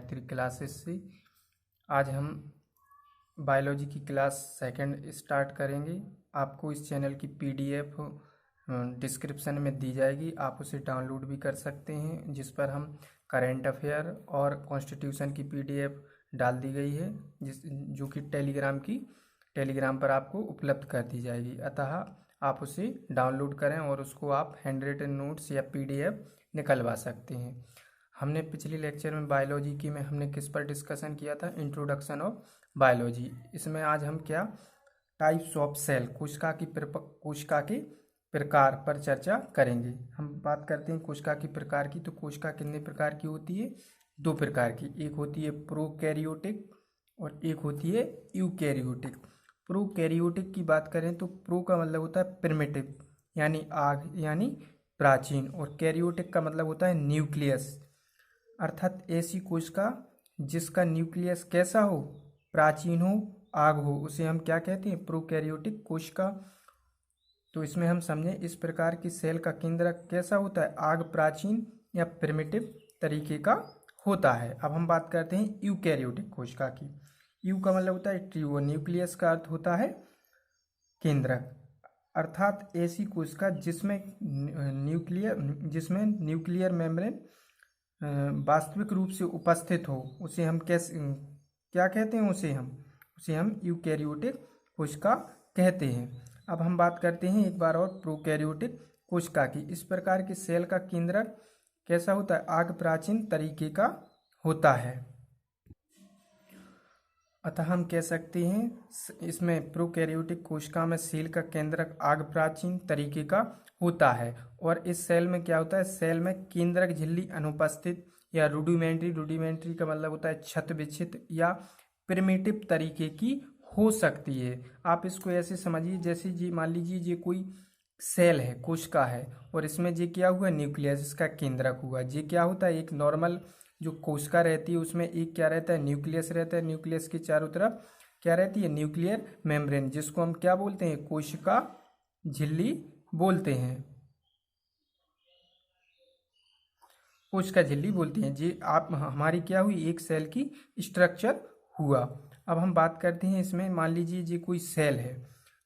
Gayatri classes से। आज हम बायोलॉजी की क्लास सेकंड स्टार्ट करेंगे। आपको इस चैनल की पीडीएफ डिस्क्रिप्शन में दी जाएगी, आप उसे डाउनलोड भी कर सकते हैं, जिस पर हम करेंट अफेयर और कॉन्स्टिट्यूशन की पीडीएफ डाल दी गई है, जो कि टेलीग्राम पर आपको उपलब्ध कर दी जाएगी। अतः आप उसे डाउनलोड करें और उसको आप हैंड रिटन नोट्स या पीडीएफ निकलवा सकते हैं। हमने पिछले लेक्चर में बायोलॉजी की हमने किस पर डिस्कशन किया था, इंट्रोडक्शन ऑफ बायोलॉजी। इसमें आज हम क्या टाइप्स ऑफ सेल, कोशिका के प्रकार पर चर्चा करेंगे। हम बात करते हैं कोशिका के प्रकार की। तो कोशिका कितने प्रकार की होती है? दो प्रकार की, एक होती है प्रोकैरियोटिक और एक होती है यूकैरियोटिक। प्रोकैरियोटिक की बात करें तो प्रो का मतलब होता है प्रिमिटिव यानी आग यानी प्राचीन, और कैरियोटिक का मतलब होता है न्यूक्लियस, अर्थात ऐसी कोशिका जिसका न्यूक्लियस कैसा हो, प्राचीन हो, आग हो, उसे हम क्या कहते हैं? प्रोकैरियोटिक कोशिका। तो इसमें हम समझें इस प्रकार की सेल का केंद्रक कैसा होता है, आग, प्राचीन या प्रिमिटिव तरीके का होता है। अब हम बात करते हैं यूकैरियोटिक कोशिका की। यू का मतलब होता है ट्रू, न्यूक्लियस का अर्थ होता है केंद्रक, अर्थात ऐसी कोशिका जिसमें न्यूक्लियर मेम्ब्रेन वास्तविक रूप से उपस्थित हो, उसे हम क्या कहते हैं? उसे हम यूकैरियोटिक कोशिका कहते हैं। अब हम बात करते हैं एक बार और प्रोकैरियोटिक कोशिका की। इस प्रकार के सेल का केंद्रक कैसा होता है? आग, प्राचीन तरीके का होता है। अतः हम कह सकते हैं इसमें प्रोकैरियोटिक कोशिका में सेल का केंद्रक आग, प्राचीन तरीके का होता है। और इस सेल में क्या होता है? सेल में केंद्रक झिल्ली अनुपस्थित या रूडिमेंट्री का मतलब होता है क्षत विक्षत या प्रिमिटिव तरीके की हो सकती है। आप इसको ऐसे समझिए जैसे जी मान लीजिए ये कोई सेल है, कोशिका है, और इसमें ये क्या हुआ? न्यूक्लियस, इसका केंद्रक हुआ। ये क्या होता है? एक नॉर्मल जो कोशिका रहती है उसमें एक क्या रहता है? न्यूक्लियस रहता है। न्यूक्लियस के चारों तरफ क्या रहती है? न्यूक्लियर मेम्ब्रेन, जिसको हम क्या बोलते हैं? कोशिका झिल्ली बोलते हैं, कोशिका झिल्ली बोलते हैं। जी आप हमारी क्या हुई? एक सेल की स्ट्रक्चर हुआ। अब हम बात करते हैं इसमें, मान लीजिए ये कोई सेल है।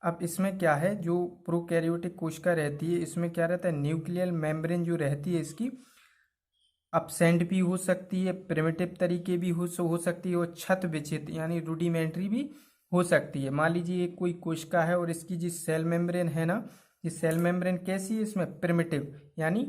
अब इसमें क्या है? जो प्रोकैरियोटिक कोशिका रहती है इसमें क्या रहता है? न्यूक्लियर मेम्ब्रेन जो रहती है इसकी अपसेंट भी हो सकती है, प्रिमिटिव तरीके भी हो सकती है, और क्षत विक्षत यानी रूडिमेंट्री भी हो सकती है। मान लीजिए एक कोई कोशिका है और इसकी जो सेल मेम्ब्रेन है ना, ये सेल मेम्ब्रेन कैसी है? इसमें प्रिमिटिव यानी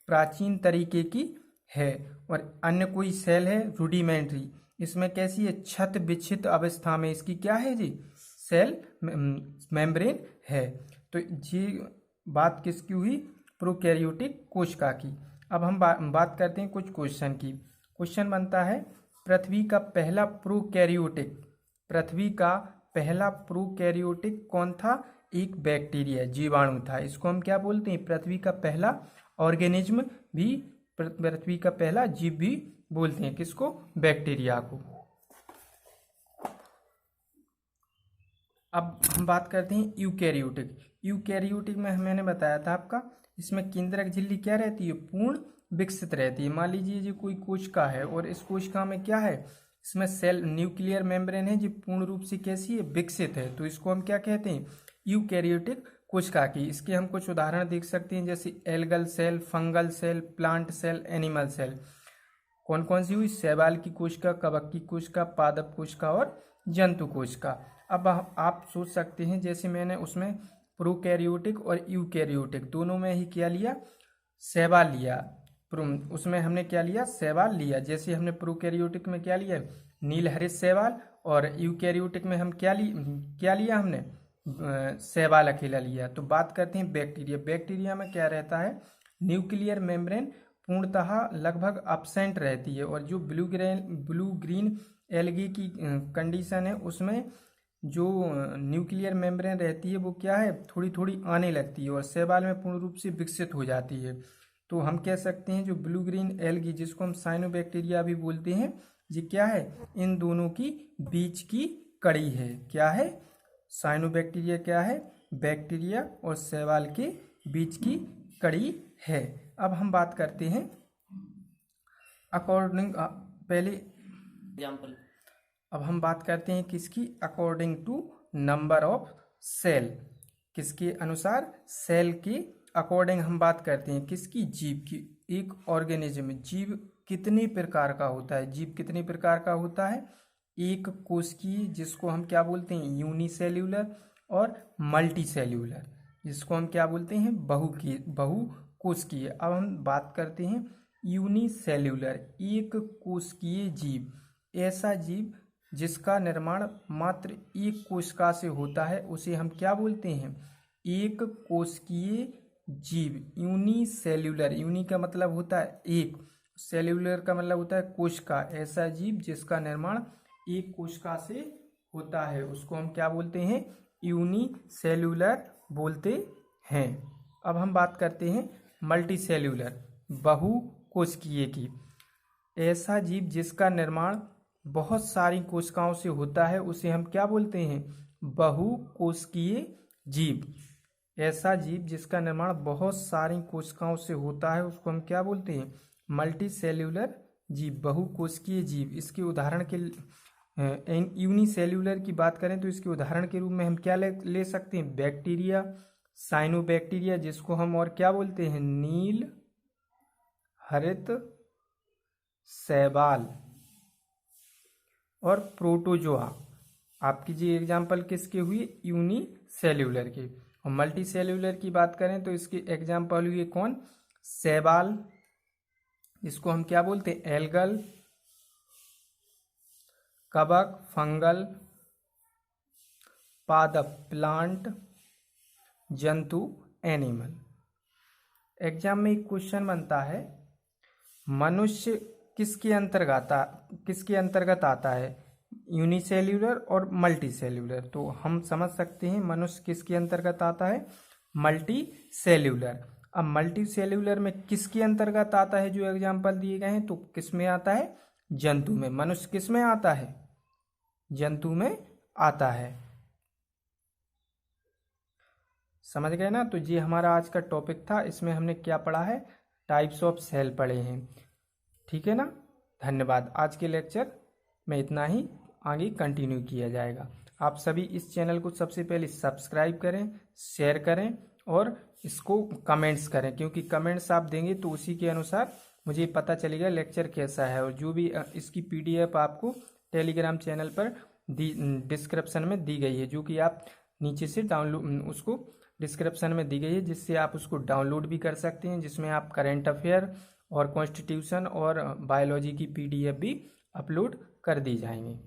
प्राचीन तरीके की है, और अन्य कोई सेल है रूडिमेंट्री, इसमें कैसी है? क्षत विक्षित अवस्था में इसकी क्या है जी? सेल मेम्ब्रेन है। तो ये बात किसकी हुई? प्रोकैरियोटिक कोशिका की। अब हम बात करते हैं कुछ क्वेश्चन की। क्वेश्चन बनता है पृथ्वी का पहला प्रोकैरियोटिक कौन था? एक बैक्टीरिया, जीवाणु था। इसको हम क्या बोलते हैं? पृथ्वी का पहला ऑर्गेनिज्म भी, पृथ्वी का पहला जीव भी बोलते हैं। किसको? बैक्टीरिया को। अब हम बात करते हैं यूकैरियोटिक में मैंने बताया था आपका, इसमें केंद्रक झिल्ली क्या रहती है? पूर्ण विकसित रहती है। मान लीजिए जो कोई कोशिका है और इस कोशिका में क्या है? इसमें सेल न्यूक्लियर मेम्ब्रेन है जो पूर्ण रूप से कैसी है? विकसित है। तो इसको हम क्या कहते हैं? यूकैरियोटिक कोशिका की। इसके हम कुछ उदाहरण देख सकते हैं, जैसे algal cell, fungal cell, plant cell, animal cell. कौन कौन सी हुई? शैवाल की कोशिका, कवक की कोशिका, पादप कोशिका और जंतु कोशिका। अब आप सोच सकते हैं जैसे मैंने उसमें प्रोकैरियोटिक और यूकैरियोटिक दोनों में ही क्या लिया? शैवाल लिया। उसमें हमने क्या लिया? शैवाल लिया। जैसे हमने प्रोकैरियोटिक में क्या लिया? नीलहरित शैवाल, और यूकैरियोटिक में हम क्या लिया हमने? शैवाल अकेला लिया। तो बात करते हैं बैक्टीरिया में क्या रहता है? न्यूक्लियर मेम्ब्रेन पूर्णतः लगभग अपसेंट रहती है, और जो ब्लू ग्रीन एल्गी की कंडीशन है उसमें जो न्यूक्लियर मेम्ब्रेन रहती है वो क्या है? थोड़ी थोड़ी आने लगती है, और शैवाल में पूर्ण रूप से विकसित हो जाती है। तो हम कह सकते हैं जो ब्लू ग्रीन एल्गी, जिसको हम साइनोबैक्टीरिया भी बोलते हैं, ये क्या है? इन दोनों की बीच की कड़ी है। क्या है? साइनोबैक्टीरिया क्या है? बैक्टीरिया और शैवाल के बीच की कड़ी है। अब हम बात करते हैं पहले एग्जाम्पल। अब हम बात करते हैं किसकी, according to number of cell, किसके अनुसार, सेल के अकॉर्डिंग हम बात करते हैं किसकी, जीव की। एक ऑर्गेनिज्म में जीव कितने प्रकार का होता है, जीव कितने प्रकार का होता है, एक कोशिकीय जिसको हम क्या बोलते हैं यूनिसेल्यूलर, और मल्टी सेल्यूलर जिसको हम क्या बोलते हैं बहुकोशिकीय। अब हम बात करते हैं यूनिसेल्यूलर, एक कोशिकीय जीव, ऐसा जीव जिसका निर्माण मात्र एक कोशिका से होता है उसे हम क्या बोलते हैं, एक कोशिकीय जीव, यूनिसेल्यूलर। यूनि का मतलब होता है एक, सेल्यूलर का मतलब होता है कोशिका। ऐसा जीव जिसका निर्माण एक कोशिका से होता है उसको हम क्या बोलते हैं, यूनिसेल्यूलर बोलते हैं। अब हम बात करते हैं मल्टी सेल्यूलर, बहुकोशिकीय की। ऐसा जीव जिसका निर्माण बहुत सारी कोशिकाओं से होता है उसे हम क्या बोलते हैं, बहुकोशिकीय जीव। ऐसा जीव जिसका निर्माण बहुत सारी कोशिकाओं से होता है उसको हम क्या बोलते हैं, मल्टी सेल्यूलर जीव, बहुकोशिकीय जीव। इसके उदाहरण के यूनिसेल्यूलर की बात करें तो इसके उदाहरण के रूप में हम क्या ले सकते हैं, बैक्टीरिया, साइनोबैक्टीरिया जिसको हम और क्या बोलते हैं, नील हरित शैवाल, और प्रोटोजोआ। आपकी जी एग्जाम्पल किसके हुई, यूनिसेल्यूलर के। और मल्टी सेल्यूलर की बात करें तो इसके एग्जाम्पल हुए कौन, शैवाल जिसको हम क्या बोलते हैं, एल्गल, कवक फंगल, पादप प्लांट, जंतु एनिमल। एग्जाम में एक क्वेश्चन बनता है, मनुष्य किसके अंतर्गत आता है, यूनिसेल्यूलर और मल्टी सेल्यूलर। तो हम समझ सकते हैं मनुष्य किसके अंतर्गत आता है, मल्टी सेल्यूलर। अब मल्टी सेल्यूलर में किसके अंतर्गत आता है, जो एग्जाम्पल दिए गए हैं, तो किस में आता है, जंतु में। मनुष्य किस में आता है, जंतु में आता है। समझ गए ना। तो ये हमारा आज का टॉपिक था, इसमें हमने क्या पढ़ा है, टाइप्स ऑफ सेल पढ़े हैं। ठीक है ना, धन्यवाद। आज के लेक्चर में इतना ही, आगे कंटिन्यू किया जाएगा। आप सभी इस चैनल को सबसे पहले सब्सक्राइब करें, शेयर करें और इसको कमेंट्स करें, क्योंकि कमेंट्स आप देंगे तो उसी के अनुसार मुझे पता चलेगा लेक्चर कैसा है। और जो भी इसकी PDF आपको टेलीग्राम चैनल पर डिस्क्रिप्शन में दी गई है, जो कि आप नीचे से डाउनलोड, उसको डिस्क्रिप्शन में दी गई है, जिससे आप उसको डाउनलोड भी कर सकते हैं, जिसमें आप करेंट अफेयर और कॉन्स्टिट्यूशन और बायोलॉजी की PDF भी अपलोड कर दी जाएंगी।